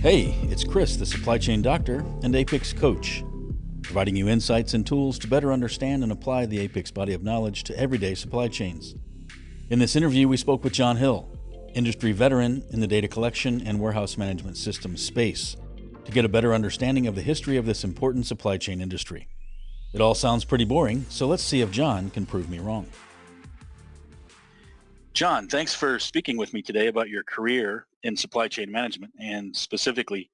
Hey, it's Chris, the supply chain doctor and Apex coach, providing you insights and tools to better understand and apply the Apex body of knowledge to everyday supply chains. In this interview, we spoke with John Hill, industry veteran in the data collection and warehouse management systems space, to get a better understanding of the history of this important supply chain industry. It all sounds pretty boring, so let's see if John can prove me wrong. John, thanks for speaking with me today about your career in supply chain management and specifically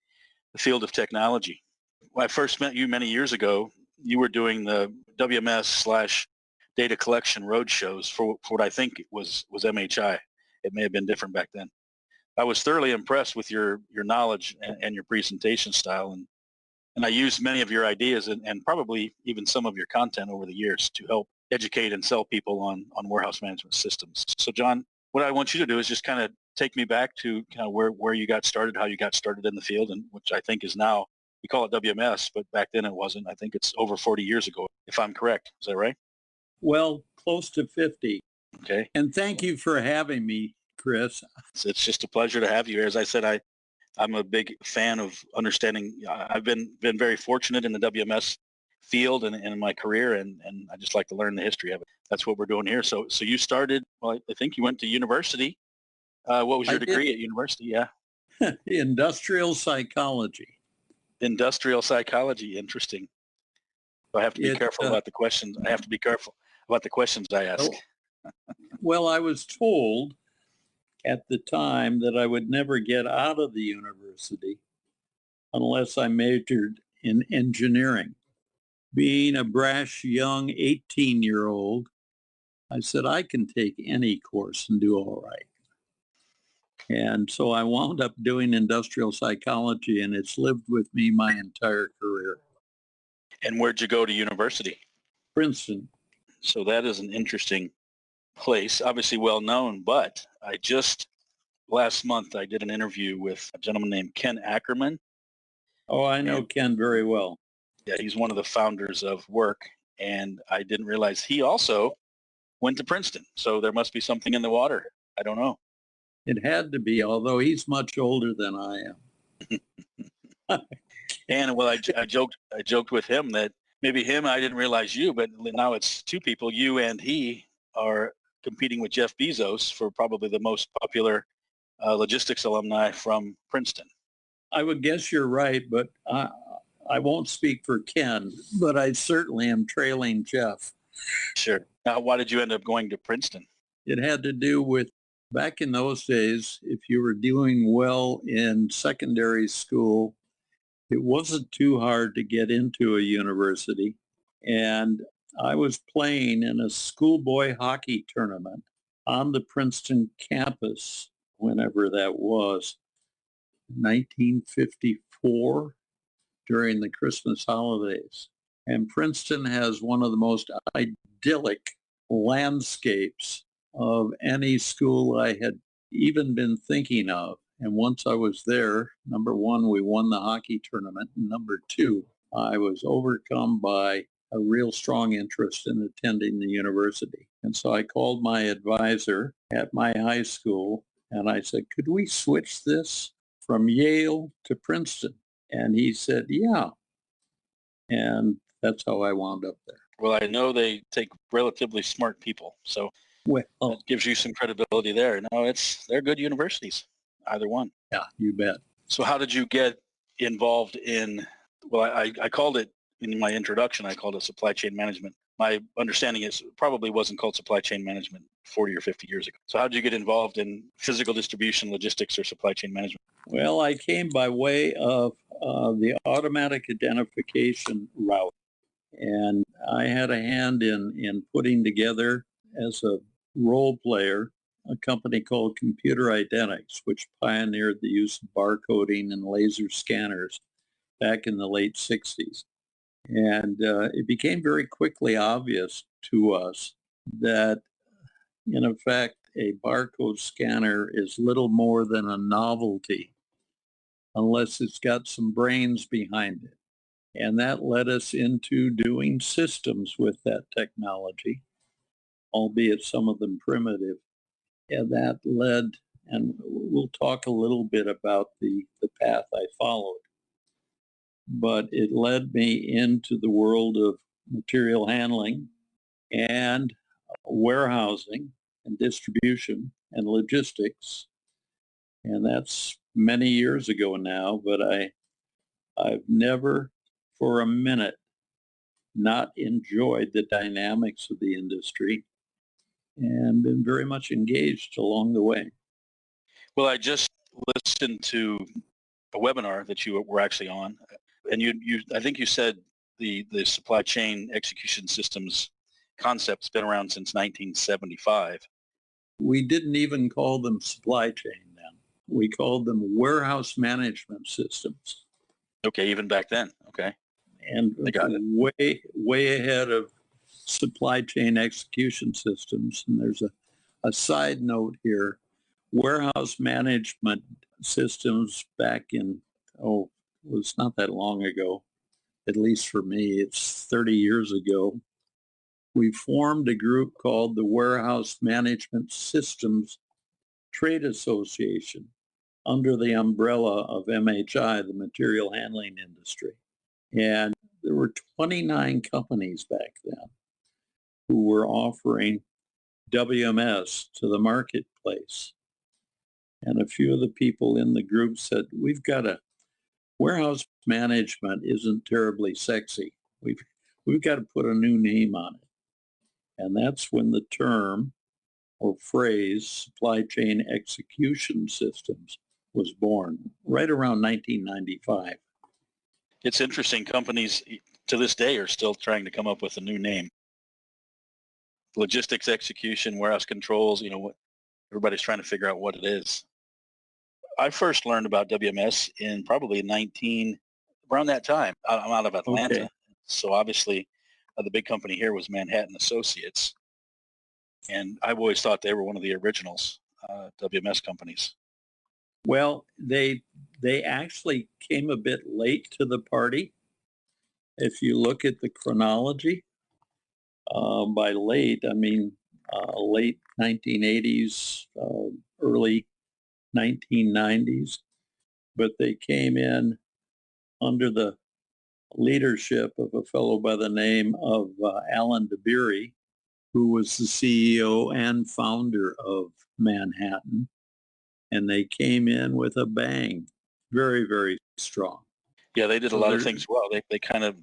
the field of technology. When I first met you many years ago, you were doing the WMS / data collection roadshows for what I think was MHI. It may have been different back then. I was thoroughly impressed with your knowledge and your presentation style, and I used many of your ideas and probably even some of your content over the years to help educate and sell people on warehouse management systems. So John, what I want you to do is just kind of take me back to kind of where you got started, how you got started in the field, and which I think is now, we call it WMS, but back then it wasn't. I think it's over 40 years ago, if I'm correct. Is that right? Well, close to 50. Okay. And thank you for having me, Chris. It's just a pleasure to have you here. As I said, I'm a big fan of understanding. I've been very fortunate in the WMS field and in my career, and I just like to learn the history of it. That's what we're doing here. So you started, well, I think you went to university. What was your degree at university? Yeah. Industrial psychology. Industrial psychology. Interesting. So I have to be careful about the questions. I have to be careful about the questions I ask. Well, I was told at the time that I would never get out of the university unless I majored in engineering. Being a brash young 18-year-old, I said, I can take any course and do all right. And so I wound up doing industrial psychology, and it's lived with me my entire career. And where'd you go to university? Princeton. So that is an interesting place, obviously well known, but last month I did an interview with a gentleman named Ken Ackerman. Oh, I know Ken very well. Yeah, he's one of the founders of Work, and I didn't realize he also went to Princeton. So there must be something in the water. I don't know. It had to be, although he's much older than I am. And well, I joked with him that maybe I didn't realize you, but now it's two people, you and he, are competing with Jeff Bezos for probably the most popular logistics alumni from Princeton. I would guess you're right, but I won't speak for Ken, but I certainly am trailing Jeff. Sure. Now, why did you end up going to Princeton? It had to do with, back in those days, if you were doing well in secondary school, it wasn't too hard to get into a university. And I was playing in a schoolboy hockey tournament on the Princeton campus, whenever that was, 1954, during the Christmas holidays. And Princeton has one of the most idyllic landscapes of any school I had even been thinking of. And once I was there, number one, we won the hockey tournament. And number two, I was overcome by a real strong interest in attending the university. And so I called my advisor at my high school and I said, could we switch this from Yale to Princeton? And he said, yeah. And that's how I wound up there. Well, I know they take relatively smart people, so it gives you some credibility there. No, they're good universities, either one. Yeah, you bet. So how did you get involved in, well, I called it, in my introduction, I called it supply chain management. My understanding is it probably wasn't called supply chain management 40 or 50 years ago. So how did you get involved in physical distribution, logistics, or supply chain management? Well, I came by way of the automatic identification route. And I had a hand in putting together, as a role player, a company called Computer Identics, which pioneered the use of barcoding and laser scanners back in the late 60s. And it became very quickly obvious to us that, in effect, a barcode scanner is little more than a novelty unless it's got some brains behind it. And that led us into doing systems with that technology. albeit some of them primitive. And that led, and we'll talk a little bit about the path I followed, but it led me into the world of material handling and warehousing and distribution and logistics. And that's many years ago now, but I've never for a minute not enjoyed the dynamics of the industry and been very much engaged along the way. Well, I just listened to a webinar that you were actually on, and I think you said the supply chain execution systems concept's been around since 1975. We didn't even call them supply chain then. We called them warehouse management systems. Okay, even back then. Okay. And I got it. way ahead of supply chain execution systems. And there's a side note here. Warehouse management systems back in, it was not that long ago, at least for me, it's 30 years ago. We formed a group called the Warehouse Management Systems Trade Association under the umbrella of MHI, the material handling industry. And there were 29 companies back then who were offering WMS to the marketplace. And a few of the people in the group said, warehouse management isn't terribly sexy. We've got to put a new name on it. And that's when the term or phrase supply chain execution systems was born, right around 1995. It's interesting. Companies to this day are still trying to come up with a new name. Logistics execution, warehouse controls, everybody's trying to figure out what it is. I first learned about WMS in probably around that time. I'm out of Atlanta. Okay. So obviously the big company here was Manhattan Associates. And I've always thought they were one of the originals, WMS companies. Well, they actually came a bit late to the party. If you look at the chronology, by late, I mean late 1980s, early 1990s, but they came in under the leadership of a fellow by the name of Allan Gilligan, who was the CEO and founder of Manhattan. And they came in with a bang, very, very strong. Yeah, they did a lot of things well. They kind of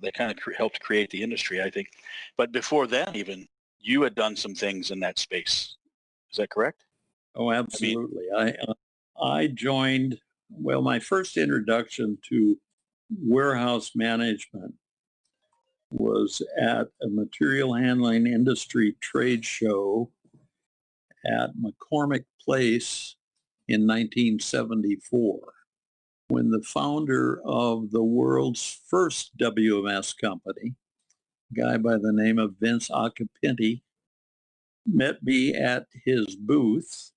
helped create the industry, I think. But before then, even you had done some things in that space. Is that correct? Oh, absolutely. I joined. Well, my first introduction to warehouse management was at a material handling industry trade show at McCormick Place in 1974, when the founder of the world's first WMS company, a guy by the name of Vince Acapinti, met me at his booth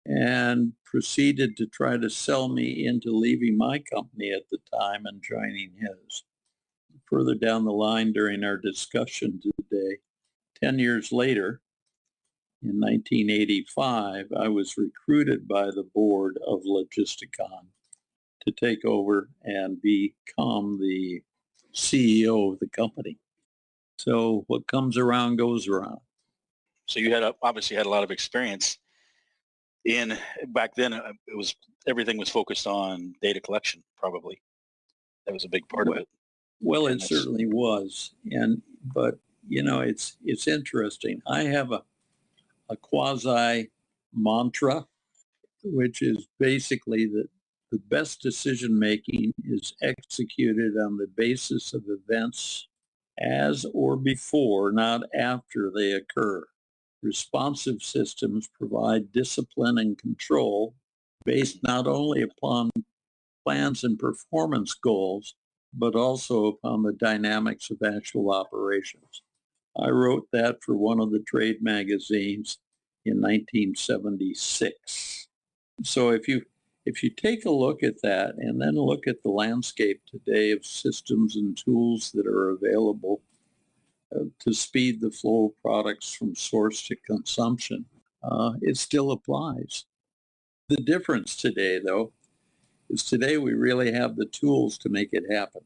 and proceeded to try to sell me into leaving my company at the time and joining his. Further down the line during our discussion today, 10 years later, in 1985, I was recruited by the board of Logisticon to take over and become the CEO of the company. So what comes around goes around. So you obviously had a lot of experience back then. Everything was focused on data collection, probably. That was a big part of it. Well, it certainly was. But it's interesting. I have a quasi mantra, which is basically that the best decision making is executed on the basis of events as or before, not after they occur. Responsive systems provide discipline and control based not only upon plans and performance goals, but also upon the dynamics of actual operations. I wrote that for one of the trade magazines in 1976. So if you take a look at that and then look at the landscape today of systems and tools that are available, to speed the flow of products from source to consumption, it still applies. The difference today, though, is today we really have the tools to make it happen,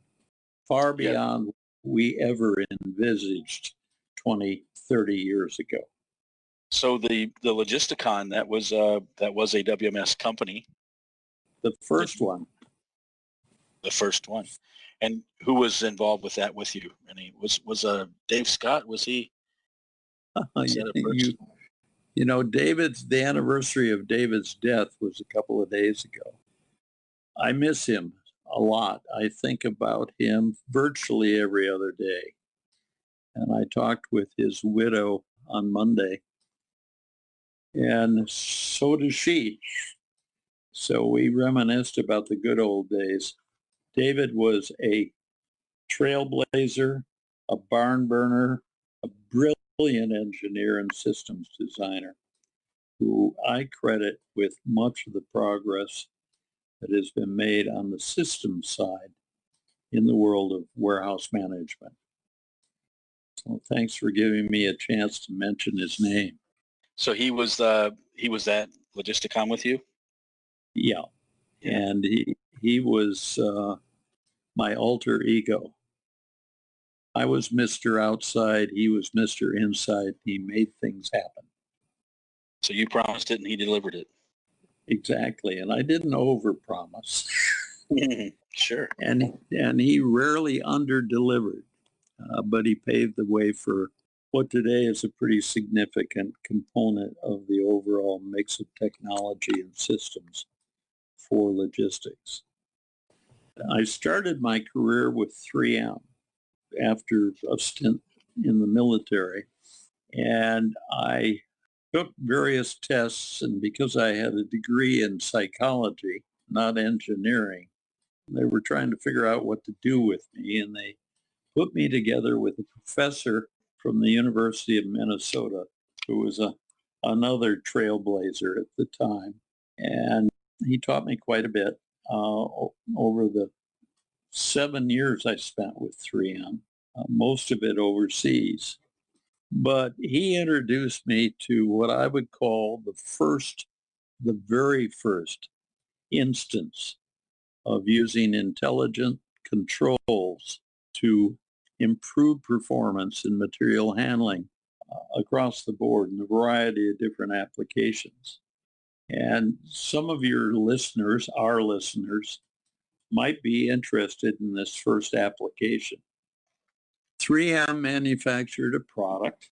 far Yeah. beyond what we ever envisaged 20, 30 years ago. So the Logisticon, that was a WMS company, The first one. the first one. And who was involved with that with you? And he was Dave Scott, was he? Was that a person? You know, the anniversary of David's death was a couple of days ago. I miss him a lot. I think about him virtually every other day. And I talked with his widow on Monday, and so does she. So we reminisced about the good old days. David was a trailblazer, a barn burner, a brilliant engineer and systems designer who I credit with much of the progress that has been made on the systems side in the world of warehouse management. So thanks for giving me a chance to mention his name. So he was at Logisticon with you? Yeah. And he was my alter ego. I was Mr. Outside, he was Mr. Inside. He made things happen. So you promised it and he delivered it. Exactly. And I didn't overpromise. Sure. And he rarely underdelivered, but he paved the way for what today is a pretty significant component of the overall mix of technology and systems for logistics. I started my career with 3M after a stint in the military, and I took various tests, and because I had a degree in psychology, not engineering, they were trying to figure out what to do with me, and they put me together with a professor from the University of Minnesota who was another trailblazer at the time. And he taught me quite a bit over the 7 years I spent with 3M, most of it overseas. But he introduced me to what I would call the very first instance of using intelligent controls to improve performance in material handling across the board in a variety of different applications. And some of your listeners, our listeners, might be interested in this first application. 3M manufactured a product.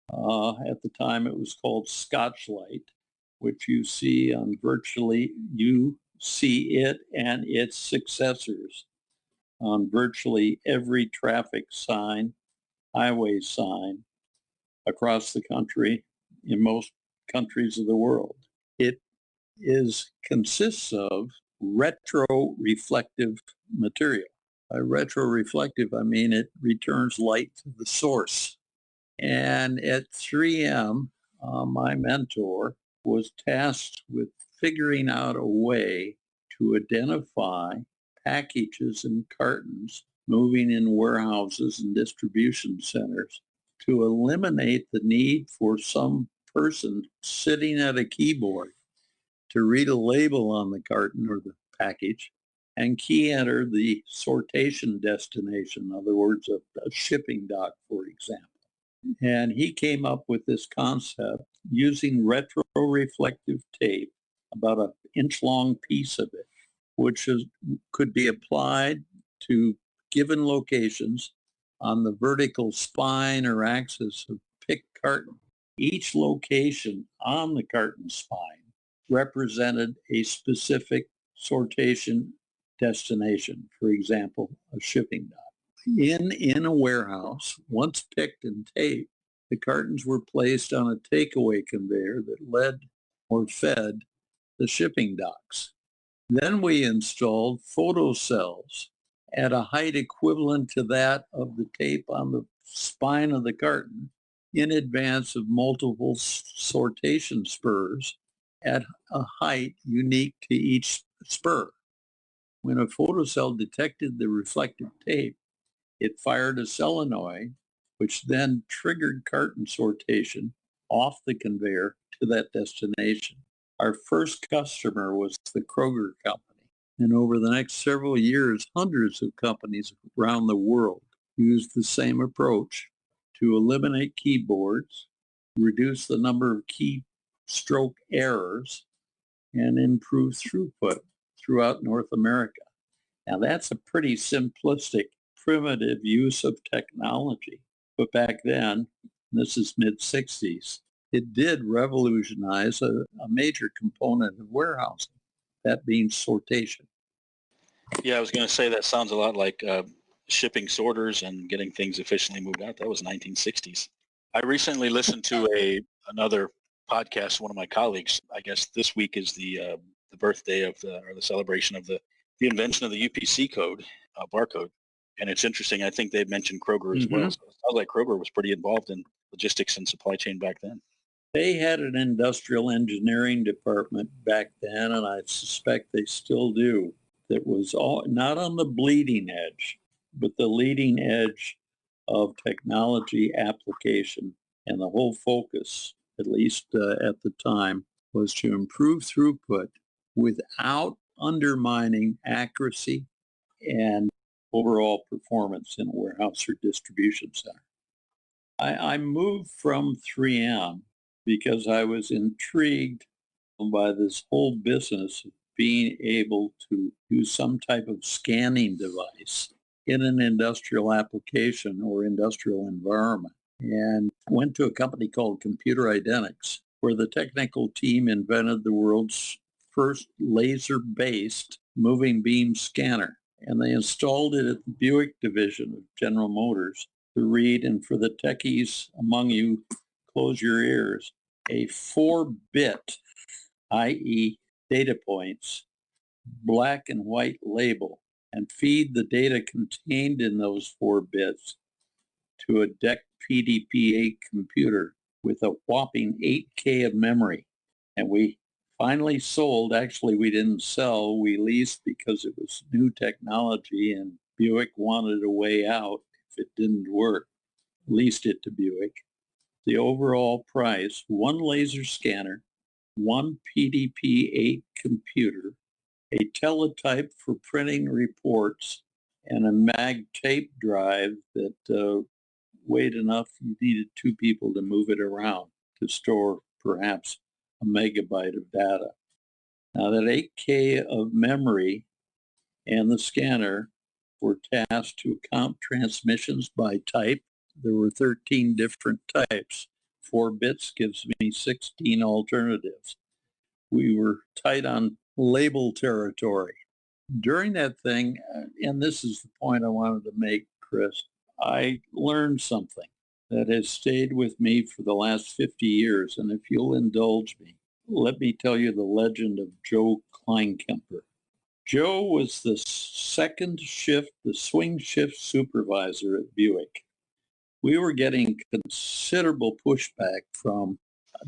At the time, it was called Scotchlite, which you see it and its successors on virtually every traffic sign, highway sign across the country, in most countries of the world. It consists of retroreflective material. By retroreflective, I mean it returns light to the source. And at 3M, my mentor was tasked with figuring out a way to identify packages and cartons moving in warehouses and distribution centers to eliminate the need for some person sitting at a keyboard to read a label on the carton or the package and key enter the sortation destination, in other words, a shipping dock, for example. And he came up with this concept using retroreflective tape, about an inch-long piece of it, which could be applied to given locations on the vertical spine or axis of picked carton. Each location on the carton spine represented a specific sortation destination, for example, a shipping dock. In a warehouse, once picked and taped, the cartons were placed on a takeaway conveyor that led or fed the shipping docks. Then we installed photocells at a height equivalent to that of the tape on the spine of the carton in advance of multiple sortation spurs at a height unique to each spur. When a photocell detected the reflective tape, it fired a solenoid which then triggered carton sortation off the conveyor to that destination. Our first customer was the Kroger company. And over the next several years, hundreds of companies around the world used the same approach to eliminate keyboards, reduce the number of keystroke errors, and improve throughput throughout North America. Now that's a pretty simplistic, primitive use of technology. But back then, this is mid-60s, it did revolutionize a major component of warehousing, that being sortation. Yeah, I was going to say that sounds a lot like shipping sorters and getting things efficiently moved out. That was 1960s. I recently listened to another podcast. One of my colleagues, I guess this week is the birthday of or the celebration of the invention of the UPC code, barcode. And it's interesting. I think they mentioned Kroger as well. So it sounds like Kroger was pretty involved in logistics and supply chain back then. They had an industrial engineering department back then, and I suspect they still do, that was not on the bleeding edge, but the leading edge of technology application. And the whole focus, at least at the time, was to improve throughput without undermining accuracy and overall performance in a warehouse or distribution center. I moved from 3M because I was intrigued by this whole business of being able to use some type of scanning device in an industrial application or industrial environment, and went to a company called Computer Identics, where the technical team invented the world's first laser-based moving beam scanner. And they installed it at the Buick division of General Motors to read, and for the techies among you, close your ears, a 4-bit, i.e. data points, black and white label, and feed the data contained in those 4 bits to a DEC PDP-8 computer with a whopping 8K of memory. And we finally sold, actually we didn't sell, we leased because it was new technology and Buick wanted a way out if it didn't work. Leased it to Buick. The overall price, 1 laser scanner, 1 PDP-8 computer, a teletype for printing reports, and a mag tape drive that weighed enough you needed 2 people to move it around to store perhaps a megabyte of data. Now that 8K of memory and the scanner were tasked to count transmissions by type. There were 13 different types. 4 bits gives me 16 alternatives. We were tight on label territory. During that thing, and this is the point I wanted to make, Chris, I learned something that has stayed with me for the last 50 years. And if you'll indulge me, let me tell you the legend of Joe Kleinkemper. Joe was the second shift, the swing shift supervisor at Buick. We were getting considerable pushback from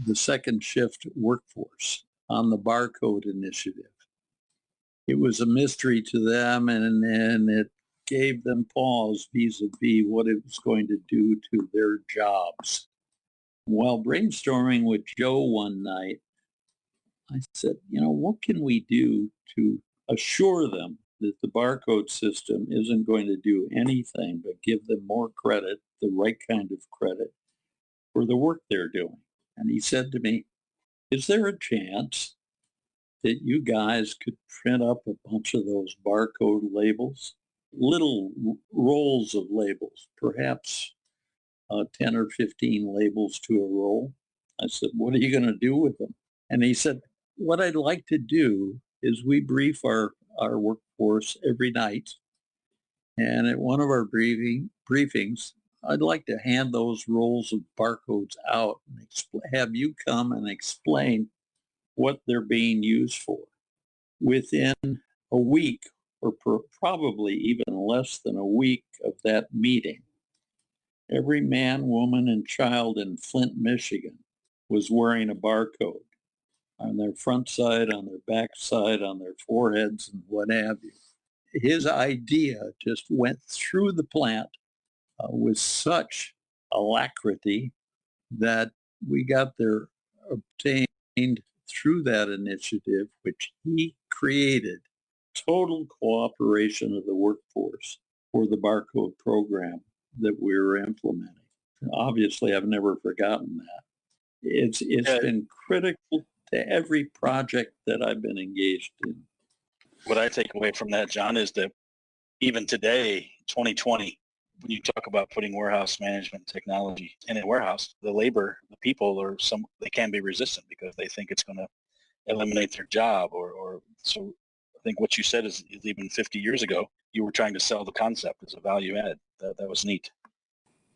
the second shift workforce on the barcode initiative. It was a mystery to them, and it gave them pause vis-a-vis what it was going to do to their jobs. While brainstorming with Joe one night, I said, what can we do to assure them that the barcode system isn't going to do anything but give them more credit, the right kind of credit, for the work they're doing? And he said to me, is there a chance that you guys could print up a bunch of those barcode labels, little rolls of labels, perhaps 10 or 15 labels to a roll? I said, what are you going to do with them? And he said, what I'd like to do is we brief our workforce every night. And at one of our briefings, I'd like to hand those rolls of barcodes out and have you come and explain what they're being used for. Within a week, or probably even less than a week of that meeting, every man, woman, and child in Flint, Michigan was wearing a barcode on their front side, on their back side, on their foreheads, and what have you. His idea just went through the plant with such alacrity that we got there obtained through that initiative, which he created, total cooperation of the workforce for the barcode program that we were implementing. Obviously, I've never forgotten that. It's Yeah, been critical to every project that I've been engaged in. what I take away from that, John, is that even today, 2020, when you talk about putting warehouse management technology in a warehouse, the labor, the people they can be resistant because they think it's going to eliminate their job or so. I think what you said is even 50 years ago, you were trying to sell the concept as a value add. That was neat.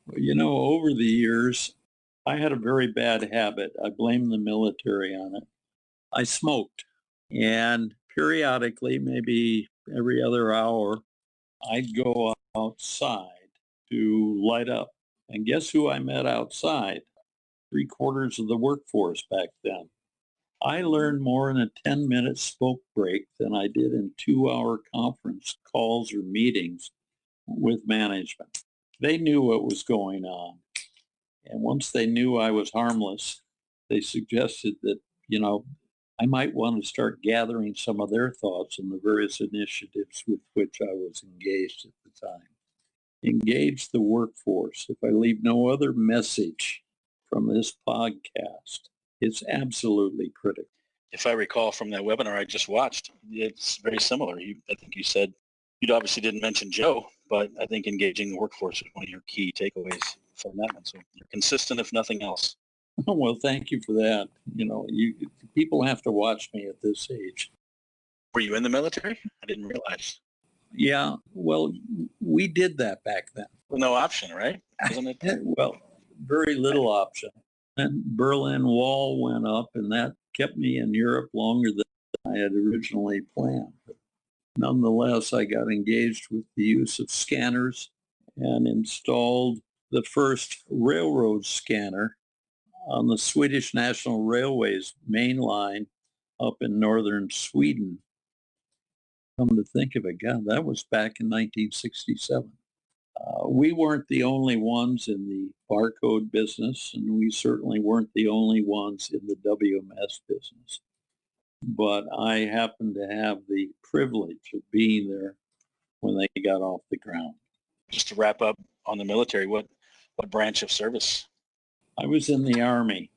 Well, over the years, I had a very bad habit. I blame the military on it. I smoked. And periodically, maybe every other hour, I'd go outside to light up. And guess who I met outside? 3/4 of the workforce back then. I learned more in a 10-minute smoke break than I did in 2-hour conference calls or meetings with management. They knew what was going on. And once they knew I was harmless, they suggested that, I might want to start gathering some of their thoughts on the various initiatives with which I was engaged at the time. Engage the workforce. If I leave no other message from this podcast, it's absolutely critical. If I recall from that webinar I just watched, it's very similar. I think you said, you obviously didn't mention Joe, but I think engaging the workforce is one of your key takeaways from that one. So you're consistent, if nothing else. Well, thank you for that. People have to watch me at this age. Were you in the military? I didn't realize. Yeah, well, we did that back then. Well, no option, right? Wasn't it? Well, very little option. And Berlin Wall went up, and that kept me in Europe longer than I had originally planned. But nonetheless, I got engaged with the use of scanners and installed the first railroad scanner on the Swedish National Railway's main line up in northern Sweden. Come to think of it, God, that was back in 1967. We weren't the only ones in the barcode business, and we certainly weren't the only ones in the WMS business. But I happened to have the privilege of being there when they got off the ground. Just to wrap up on the military, what branch of service? I was in the Army,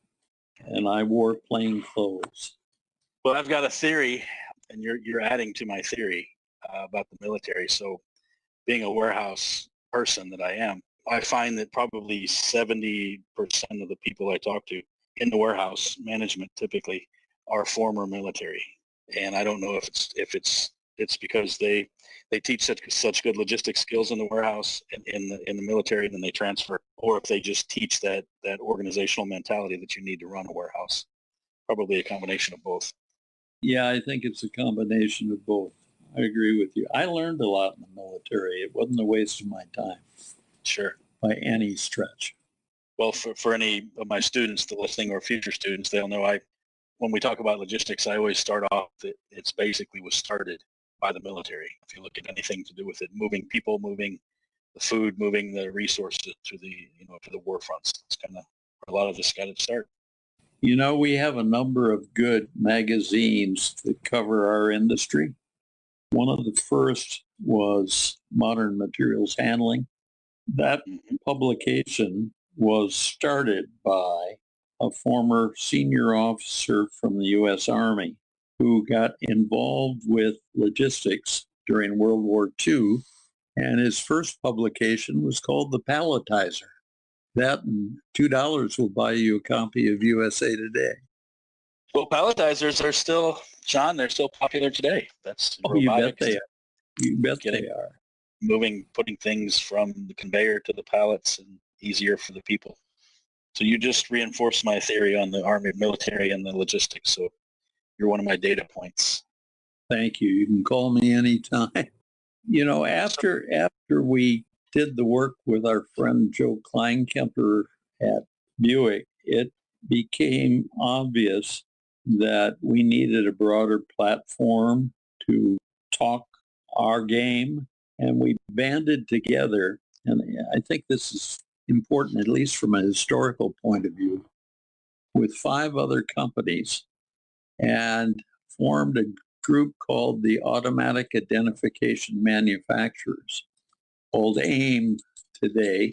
and I wore plain clothes. Well, I've got a theory, and you're adding to my theory about the military. So being a warehouse person that I am, I find that probably 70% of the people I talk to in the warehouse management typically are former military. And I don't know if it's because they teach such good logistics skills in the warehouse and in the military, and then they transfer, or if they just teach that organizational mentality that you need to run a warehouse. Probably a combination of both. Yeah, I think it's a combination of both. I agree with you. I learned a lot in the military. It wasn't a waste of my time. Sure. By any stretch. Well, for any of my students, the listening or future students, they'll know when we talk about logistics, I always start off that it's basically was started by the military. If you look at anything to do with it, moving people, moving the food, moving the resources to the war fronts. It's kind of where a lot of this got its start. We have a number of good magazines that cover our industry. One of the first was Modern Materials Handling. That publication was started by a former senior officer from the U.S. Army who got involved with logistics during World War II, and his first publication was called The Palletizer. That and $2 will buy you a copy of USA Today. Well, palletizers are still, John, they're still popular today. That's robotics. You bet they are. You bet they are. Putting things from the conveyor to the pallets and easier for the people. So you just reinforced my theory on the Army, military, and the logistics. So you're one of my data points. Thank you. You can call me anytime. After we did the work with our friend Joe Kleinkemper at Buick, it became obvious that we needed a broader platform to talk our game, and we banded together. And I think this is important, at least from a historical point of view, with 5 other companies and formed a group called the Automatic Identification Manufacturers, called AIM today,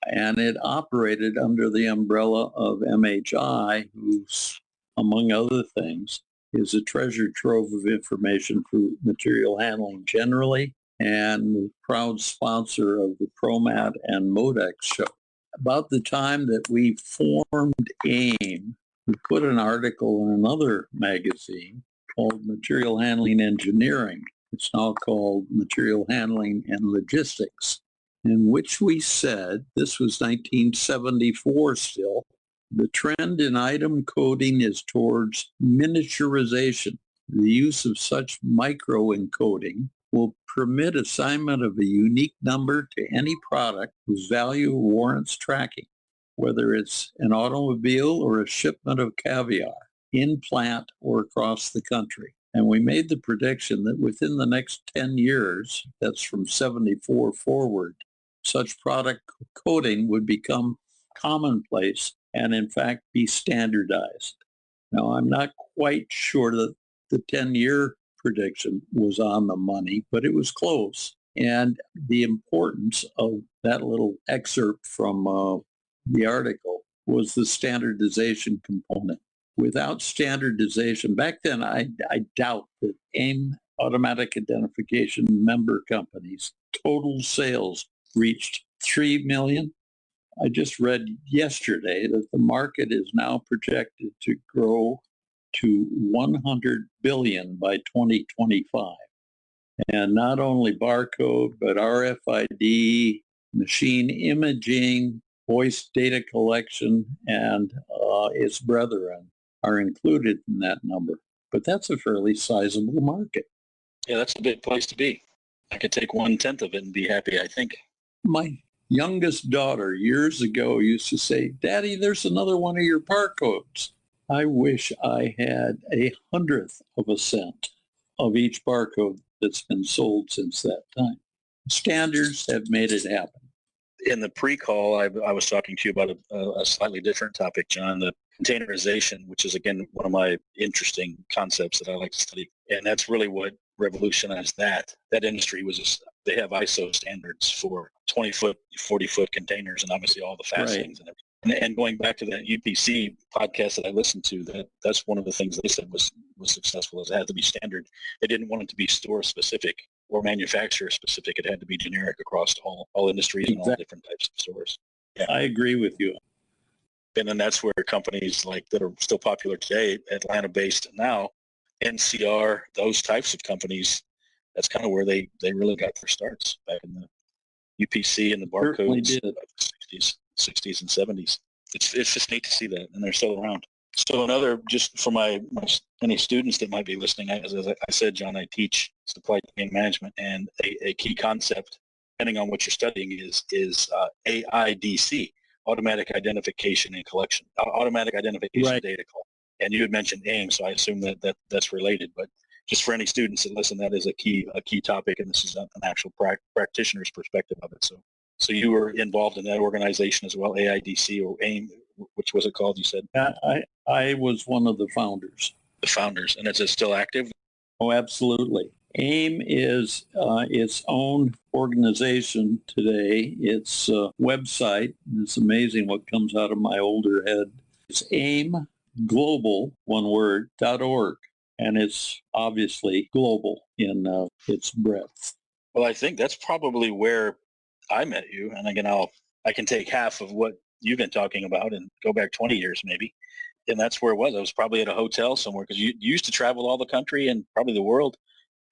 and it operated under the umbrella of MHI, who's, among other things, is a treasure trove of information for material handling generally, and the proud sponsor of the ProMat and Modex show. About the time that we formed AIM, we put an article in another magazine called Material Handling Engineering. It's now called Material Handling and Logistics, in which we said, this was 1974 still, the trend in item coding is towards miniaturization. The use of such micro-encoding will permit assignment of a unique number to any product whose value warrants tracking, whether it's an automobile or a shipment of caviar, in plant or across the country. And we made the prediction that within the next 10 years, that's from 74 forward, such product coding would become commonplace and in fact be standardized. Now, I'm not quite sure that the 10-year prediction was on the money, but it was close. And the importance of that little excerpt from the article was the standardization component. Without standardization, back then I doubt that AIM automatic identification member companies' total sales reached 3 million. I just read yesterday that the market is now projected to grow to 100 billion by 2025. And not only barcode, but RFID, machine imaging, voice data collection, and its brethren are included in that number. But that's a fairly sizable market. Yeah, that's a big place to be. I could take 1/10 of it and be happy, I think. My youngest daughter years ago used to say, "Daddy, there's another one of your barcodes." I wish I had 1/100th of a cent of each barcode that's been sold since that time. Standards have made it happen. In the pre-call, I was talking to you about a slightly different topic, John, the containerization, which is, again, one of my interesting concepts that I like to study. And that's really what revolutionized that industry. Was just, they have ISO standards for 20-foot, 40-foot containers, and obviously all the fastenings and everything. And going back to that UPC podcast that I listened to, that's one of the things they said was successful, is it had to be standard. They didn't want it to be store specific or manufacturer specific. It had to be generic across all industries and all different types of stores. Yeah. I agree with you. And then that's where companies like that are still popular today, Atlanta based now, NCR, those types of companies, that's kind of where they really got their starts, back in the UPC and the barcodes of the 60s and 70s. It's just neat to see that, and they're still around. So another, just for my any students that might be listening, as I said, John, I teach supply chain management, and a key concept, depending on what you're studying, is AIDC, automatic identification and collection, automatic identification data collection. And you had mentioned AIM, so I assume that's related. But just for any students that listen, that is a key topic, and this is an actual practitioner's perspective of it. So you were involved in that organization as well, AIDC or AIM, which was it called? You said. I was one of the founders. The founders, and is it still active? Oh, absolutely. AIM is its own organization today. Its website, it's amazing what comes out of my older head. It's aimglobal, one word, .org, and it's obviously global in its breadth. Well, I think that's probably where I met you, and again, I can take half of what you've been talking about and go back 20 years maybe, and that's where it was. I was probably at a hotel somewhere, because you used to travel all the country and probably the world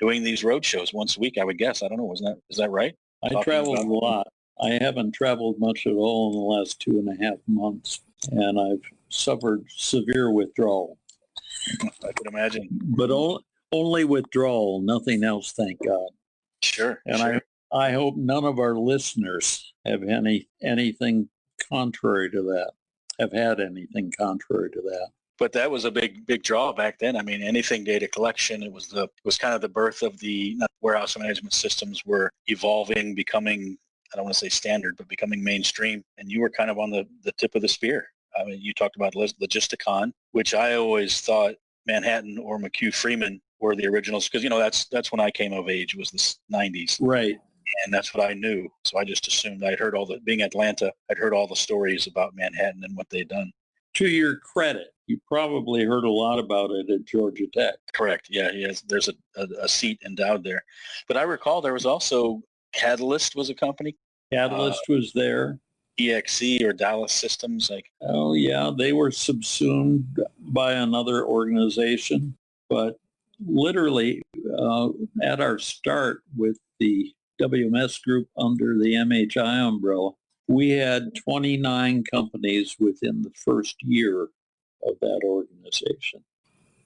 doing these road shows once a week, I would guess. I don't know, is that right? I traveled a lot. I haven't traveled much at all in the last 2.5 months, and I've suffered severe withdrawal. I could imagine. But only withdrawal, nothing else, thank God. Sure. And sure. I hope none of our listeners have anything contrary to that, have had anything contrary to that. But that was a big draw back then. I mean, anything data collection, it was kind of the birth of the warehouse management systems were evolving, becoming I don't want to say standard, but becoming mainstream. And you were kind of on the tip of the spear. I mean, you talked about Logisticon, which I always thought Manhattan or McHugh Freeman were the originals, because, that's when I came of age, was the 90s. Right. And that's what I knew. So I just assumed I'd heard being Atlanta, I'd heard all the stories about Manhattan and what they'd done. To your credit, you probably heard a lot about it at Georgia Tech. Correct. Yeah. There's a seat endowed there. But I recall there was also Catalyst was a company. Catalyst was there. EXE or Dallas Systems. Oh, yeah. They were subsumed by another organization. But literally, at our start with the WMS group under the MHI umbrella, we had 29 companies within the first year of that organization.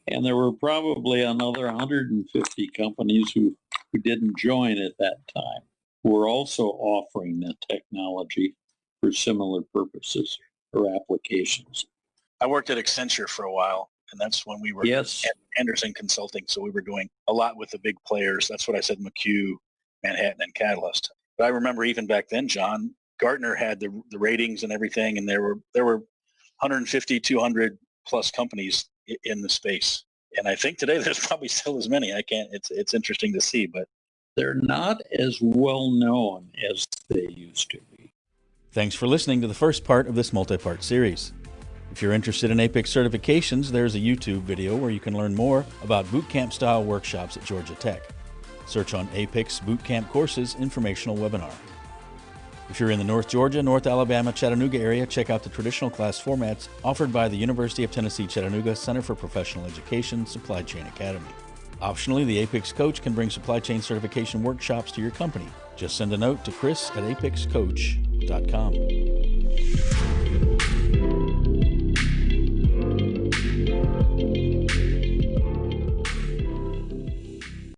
And there were probably another 150 companies who didn't join at that time, who were also offering the technology for similar purposes or applications. I worked at Accenture for a while, and that's when we were Anderson Consulting. So we were doing a lot with the big players. That's what I said, McHugh, Manhattan, and Catalyst. But I remember even back then, John, Gartner had the ratings and everything, and there were 150, 200 plus companies in the space. And I think today there's probably still as many. It's interesting to see, but they're not as well known as they used to be. Thanks for listening to the first part of this multi-part series. If you're interested in APICS certifications, there's a YouTube video where you can learn more about bootcamp style workshops at Georgia Tech. Search on APICS Bootcamp Courses Informational Webinar. If you're in the North Georgia, North Alabama, Chattanooga area, check out the traditional class formats offered by the University of Tennessee Chattanooga Center for Professional Education Supply Chain Academy. Optionally, the APICS coach can bring supply chain certification workshops to your company. Just send a note to Chris at apixcoach.com.